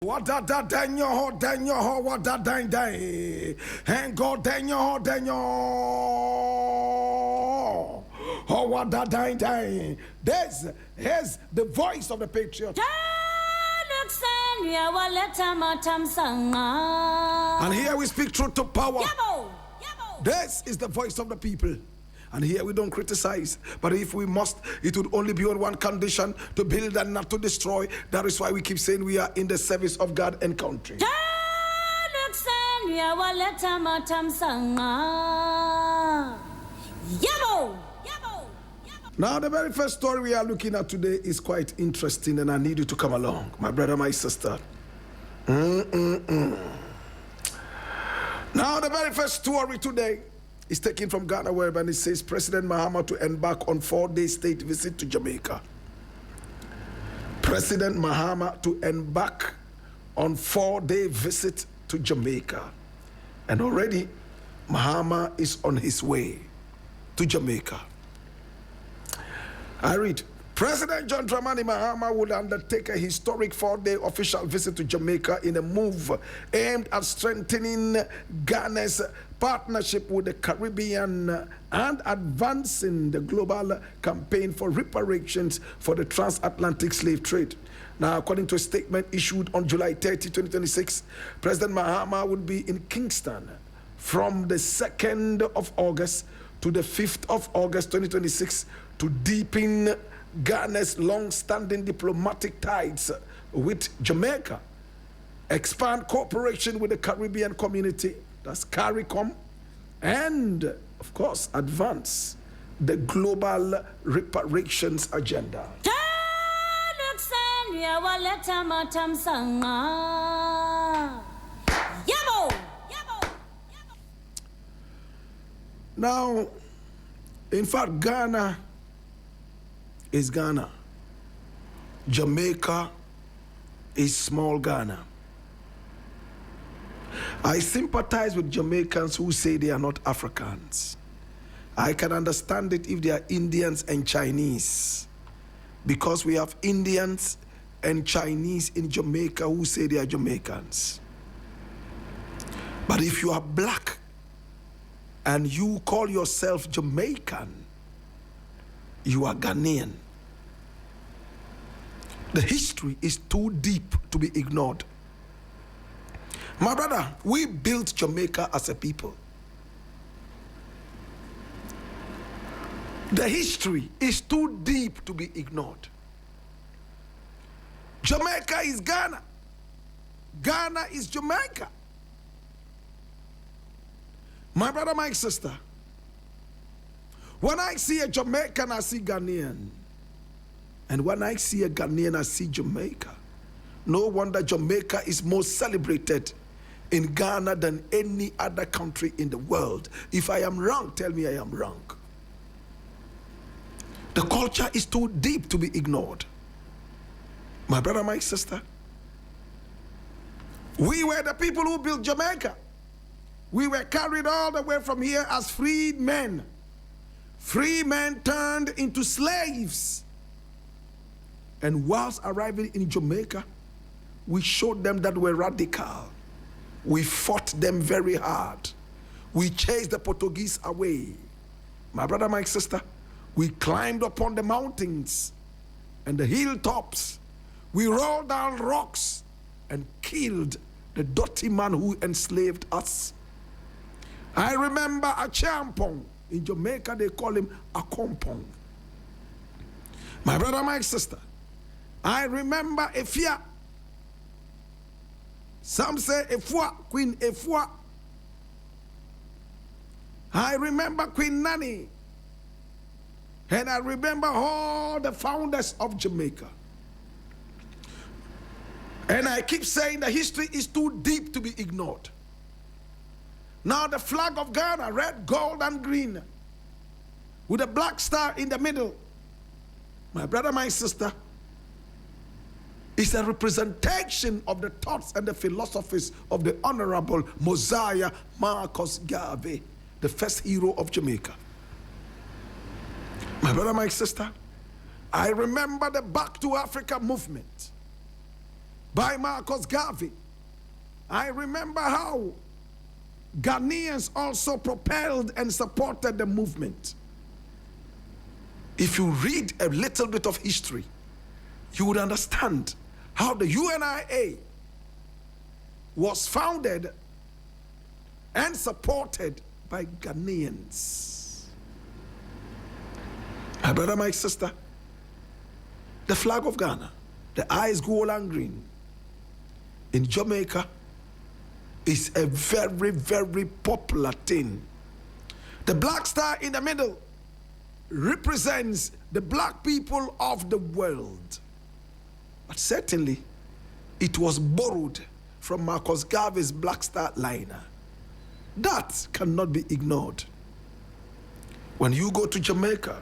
What da danyo ho what da dang dang and go danyo ho what da dang dang. This is the voice of the patriot. And here we speak truth to power. This is the voice of the people. And here we don't criticize, but if we must, it would only be on one condition: to build and not to destroy. That is why we keep saying we are in the service of God and country. Now, the very first story we are looking at today is quite interesting, and I need you to come along, my brother, my sister. Now, the very first story today is taken from Ghana, wherever it says President Mahama to embark on 4-day state visit to Jamaica. President Mahama to embark on 4-day visit to Jamaica. And already Mahama is on his way to Jamaica. I read, President John Dramani Mahama will undertake a historic 4-day official visit to Jamaica in a move aimed at strengthening Ghana's partnership with the Caribbean and advancing the global campaign for reparations for the transatlantic slave trade. Now, according to a statement issued on July 30, 2026, President Mahama would be in Kingston from the 2nd of August to the 5th of August 2026 to deepen Ghana's long-standing diplomatic ties with Jamaica, expand cooperation with the Caribbean community, that's CARICOM, and, of course, advance the global reparations agenda. Now, in fact, Ghana is Ghana. Jamaica is small Ghana. I sympathize with Jamaicans who say they are not Africans. I can understand it if they are Indians and Chinese, because we have Indians and Chinese in Jamaica who say they are Jamaicans. But if you are black and you call yourself Jamaican, you are Ghanaian. The history is too deep to be ignored. My brother, we built Jamaica as a people. The history is too deep to be ignored. Jamaica is Ghana. Ghana is Jamaica. My brother, my sister, when I see a Jamaican, I see Ghanaian. And when I see a Ghanaian, I see Jamaica. No wonder Jamaica is more celebrated in Ghana than any other country in the world. If I am wrong, tell me I am wrong. The culture is too deep to be ignored. My brother, my sister, we were the people who built Jamaica. We were carried all the way from here as freed men. Free men turned into slaves. And whilst arriving in Jamaica, we showed them that we're radical. We fought them very hard. We chased the Portuguese away. My brother, my sister, we climbed upon the mountains and the hilltops. We rolled down rocks and killed the dirty man who enslaved us. I remember a champong. In Jamaica, they call him a kompong. My brother, my sister, I remember Efia. Some say Efua, Queen Efua. I remember Queen Nanny. And I remember all the founders of Jamaica. And I keep saying the history is too deep to be ignored. Now the flag of Ghana, red, gold, and green, with a black star in the middle. My brother, my sister, is a representation of the thoughts and the philosophies of the Honorable Mosiah Marcus Garvey, the first hero of Jamaica. My brother, my sister, I remember the Back to Africa movement. by Marcus Garvey. I remember how Ghanaians also propelled and supported the movement. If you read a little bit of history, you would understand how the UNIA was founded and supported by Ghanaians. My brother, my sister, the flag of Ghana, the eyes gold and green, in Jamaica is a very, very popular thing. The black star in the middle represents the black people of the world. But certainly, it was borrowed from Marcus Garvey's Black Star liner. That cannot be ignored. When you go to Jamaica,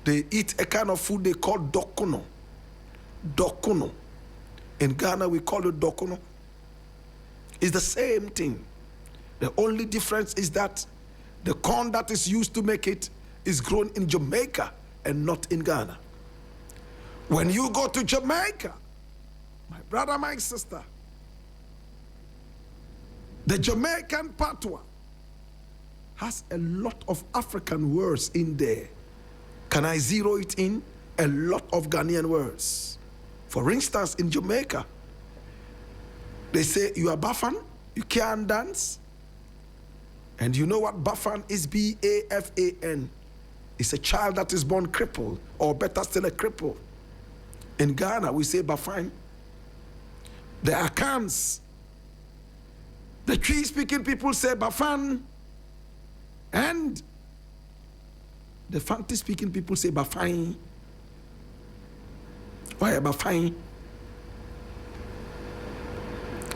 they eat a kind of food they call dokuno. Dokuno. In Ghana, we call it dokuno. It's the same thing. The only difference is that the corn that is used to make it is grown in Jamaica and not in Ghana. When you go to Jamaica, my brother, my sister, the Jamaican patois has a lot of African words in there. Can I zero it in? A lot of Ghanaian words. For instance, in Jamaica, they say you are Bafan, you can't dance. And you know what Bafan is? B-A-F-A-N. It's a child that is born crippled, or better still, a cripple. In Ghana, we say Bafan. The Akans, the Tree-speaking people say Bafan, and the Fanti-speaking people say Bafan. Why Bafan?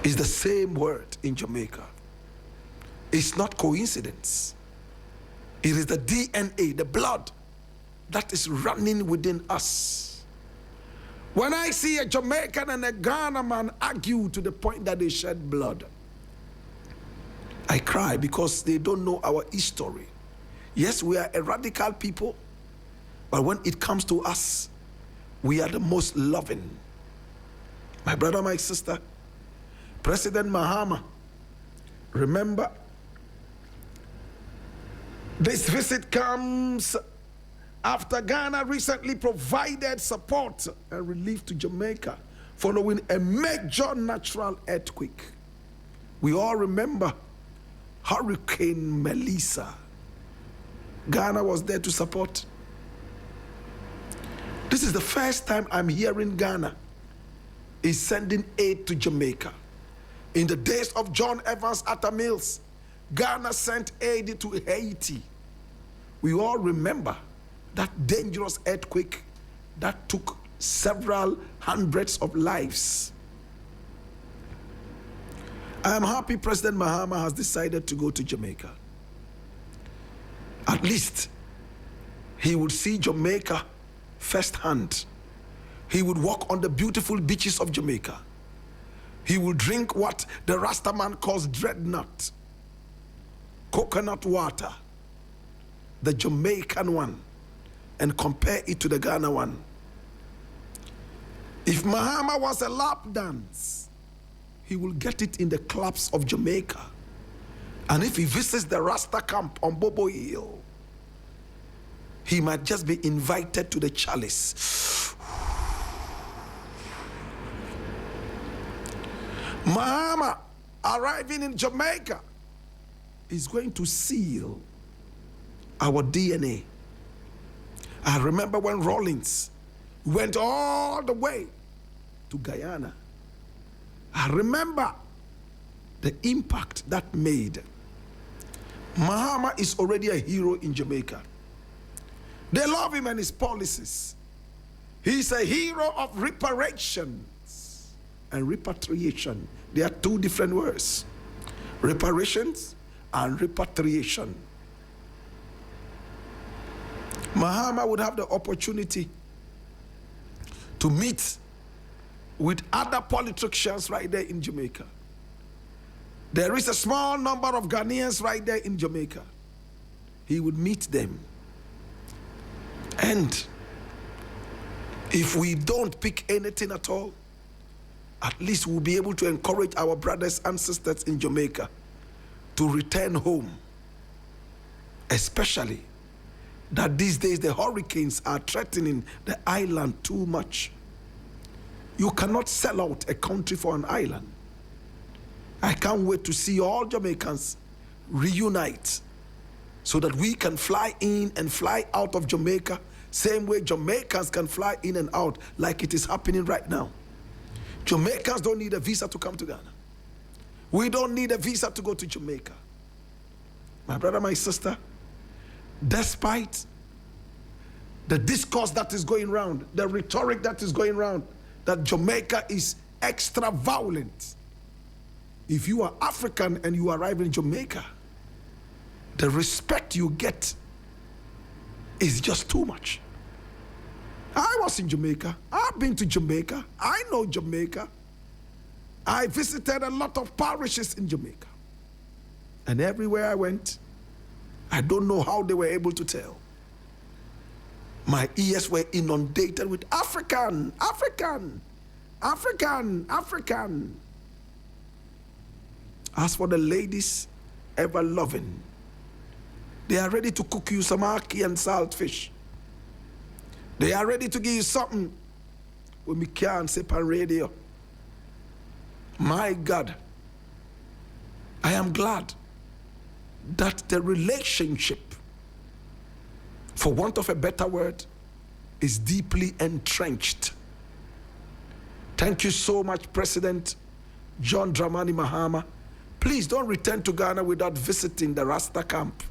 It's the same word in Jamaica. It's not coincidence. It is the DNA, the blood that is running within us. When I see a Jamaican and a Ghana man argue to the point that they shed blood, I cry because they don't know our history. Yes, we are a radical people, but when it comes to us, we are the most loving. My brother, my sister, President Mahama, remember, this visit comes after Ghana recently provided support and relief to Jamaica following a major natural earthquake. We all remember Hurricane Melissa. Ghana was there to support. This is the first time I'm hearing Ghana is sending aid to Jamaica. In the days of John Evans Atta Mills, Ghana sent aid to Haiti. We all remember that dangerous earthquake that took several hundreds of lives. I am happy President Mahama has decided to go to Jamaica. At least he would see Jamaica firsthand. He would walk on the beautiful beaches of Jamaica. He would drink what the Rastaman calls dreadnought, coconut water, the Jamaican one, and compare it to the Ghana one. If Mahama was a lap dance, he will get it in the clubs of Jamaica. And if he visits the Rasta camp on Bobo Hill, he might just be invited to the chalice. Mahama arriving in Jamaica is going to seal our DNA. I remember when Rawlings went all the way to Guyana. I remember the impact that made. Mahama is already a hero in Jamaica. They love him and his policies. He's a hero of reparations and repatriation. They are two different words. Reparations and repatriation. Mahama would have the opportunity to meet with other politicians right there in Jamaica. There is a small number of Ghanaians right there in Jamaica. He would meet them. And if we don't pick anything at all, at least we'll be able to encourage our brothers and sisters in Jamaica to return home. Especially that these days the hurricanes are threatening the island too much. You cannot sell out a country for an island. I can't wait to see all Jamaicans reunite so that we can fly in and fly out of Jamaica, same way Jamaicans can fly in and out like it is happening right now. Jamaicans don't need a visa to come to Ghana. We don't need a visa to go to Jamaica. My brother, my sister, despite the discourse that is going around, the rhetoric that is going around, that Jamaica is extra violent. If you are African and you arrive in Jamaica, the respect you get is just too much. I was in Jamaica. I've been to Jamaica. I know Jamaica. I visited a lot of parishes in Jamaica. And everywhere I went, I don't know how they were able to tell. My ears were inundated with African, African, African, African. As for the ladies, ever loving, they are ready to cook you some ackee and saltfish. They are ready to give you something when we can't say on radio. My God, I am glad that the relationship, for want of a better word, is deeply entrenched. Thank you so much, President John Dramani Mahama. Please don't return to Ghana without visiting the Rasta camp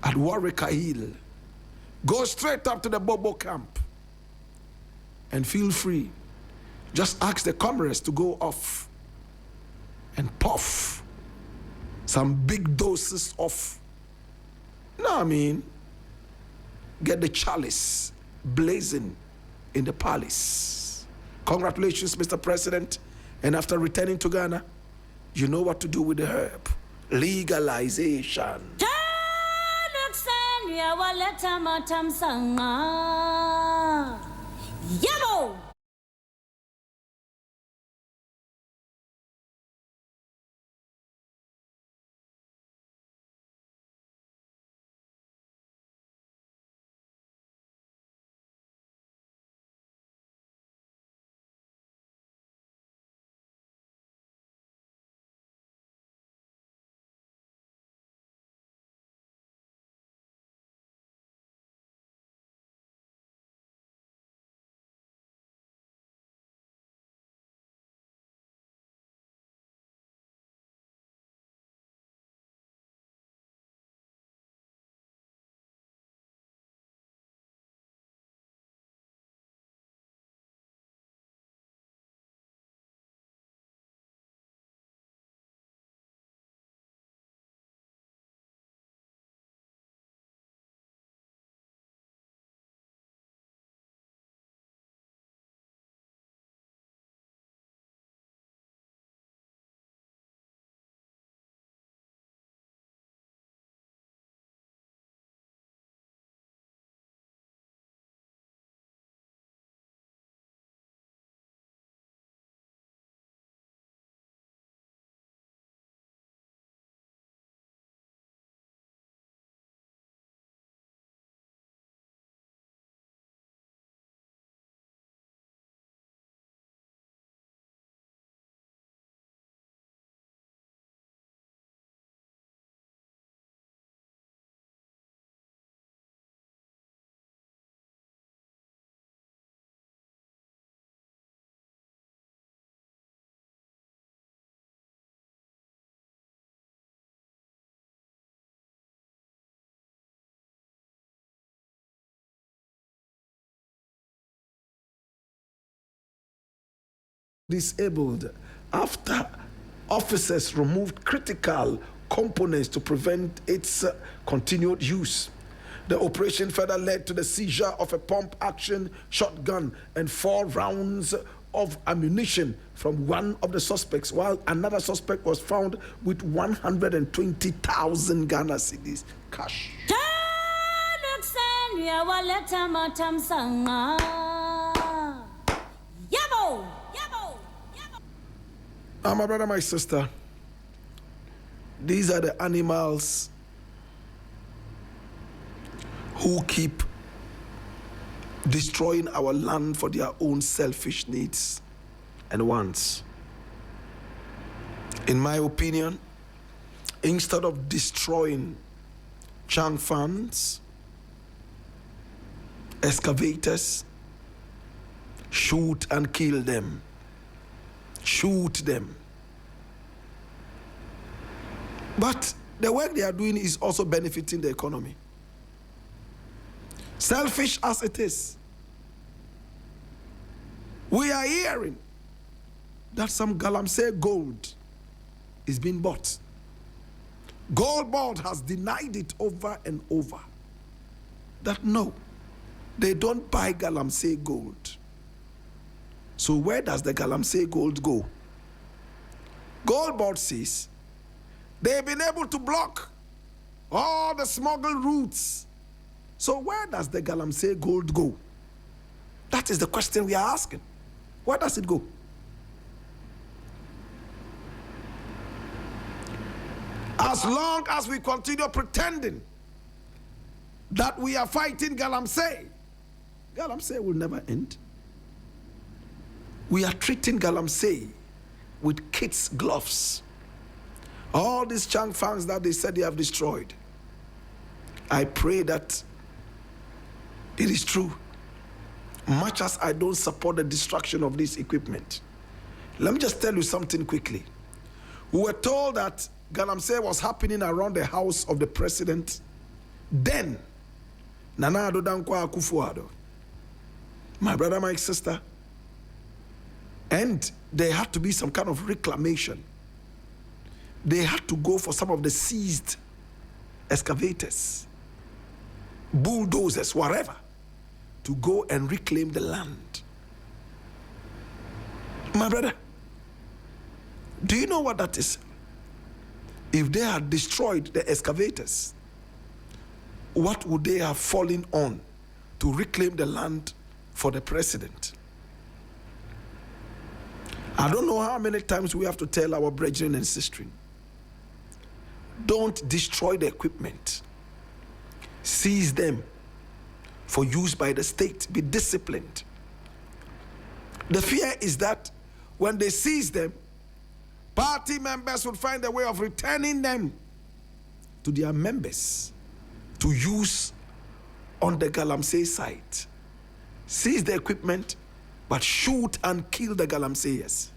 at Warwick Hill. Go straight up to the Bobo camp and feel free. Just ask the comrades to go off and puff some big doses of, get the chalice blazing in the palace. Congratulations, Mr. President. And after returning to Ghana, you know what to do with the herb. Legalization. Yabo! Disabled after officers removed critical components to prevent its continued use. The operation further led to the seizure of a pump-action shotgun and 4 rounds of ammunition from one of the suspects, while another suspect was found with 120,000 Ghana cedis cash. Yabo! Yabo! My brother, my sister, these are the animals who keep destroying our land for their own selfish needs and wants. In my opinion, instead of destroying chunk funds, excavators, shoot and kill them. Shoot them. But the work they are doing is also benefiting the economy. Selfish as it is, we are hearing that some galamsey gold is being bought. Gold Board has denied it over and over. That no, they don't buy galamsey gold. So where does the galamsey gold go? Gold Board says they've been able to block all the smuggled routes. So where does the galamsey gold go? That is the question we are asking. Where does it go? As long as we continue pretending that we are fighting galamsey, galamsey will never end. We are treating galamsey with kids' gloves. All these chunk farms that they said they have destroyed, I pray that it is true. Much as I don't support the destruction of this equipment, let me just tell you something quickly. We were told that galamsey was happening around the house of the president. Then, Nana Addo Dankwa Akufo-Addo, my brother, my sister, and there had to be some kind of reclamation. They had to go for some of the seized excavators, bulldozers, whatever, to go and reclaim the land. My brother, do you know what that is? If they had destroyed the excavators, what would they have fallen on to reclaim the land for the president? I don't know how many times we have to tell our brethren and sisters, don't destroy the equipment. Seize them for use by the state. Be disciplined. The fear is that when they seize them, party members would find a way of returning them to their members to use on the galamsey site. Seize the equipment, but shoot and kill the galamseyers.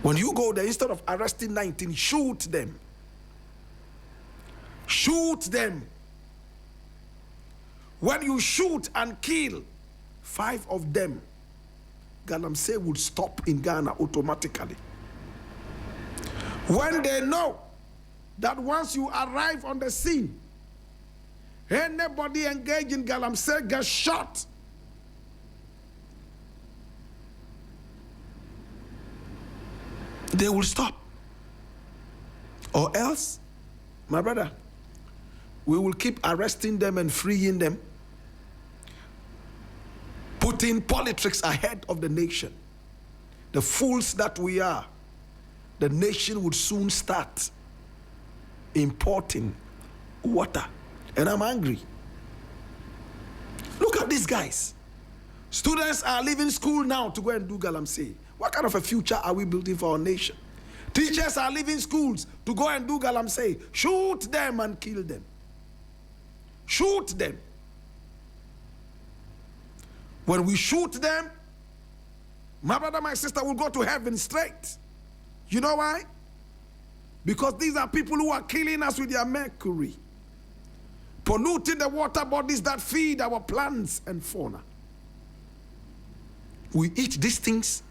When you go there, instead of arresting 19, shoot them. Shoot them. When you shoot and kill 5 of them, galamsey would stop in Ghana automatically. When they know that once you arrive on the scene, anybody engaged in galamsey gets shot. They will stop. Or else, my brother, we will keep arresting them and freeing them, putting politics ahead of the nation. The fools that we are, the nation would soon start importing water. And I'm angry. Look at these guys. Students are leaving school now to go and do galamsey. What kind of a future are we building for our nation? Teachers are leaving schools to go and do galamsey. Shoot them and kill them. Shoot them. When we shoot them, my brother, my sister will go to heaven straight. You know why? Because these are people who are killing us with their mercury, polluting the water bodies that feed our plants and fauna. We eat these things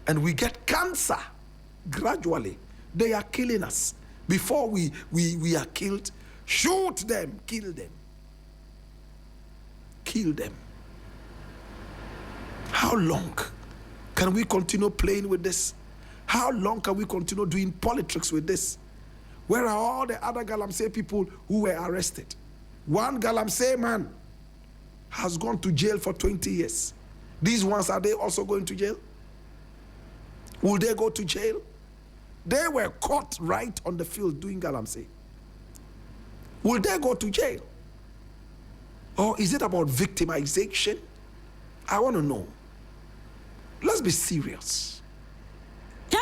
and we get cancer gradually. They are killing us. Before we are killed, shoot them, kill them. Kill them. How long can we continue playing with this? How long can we continue doing politics with this? Where are all the other galamsey people who were arrested? One galamsey man has gone to jail for 20 years. These ones, are they also going to jail? Will they go to jail? They were caught right on the field doing galamsey. Will they go to jail? Or is it about victimization? I want to know. Let's be serious. Ya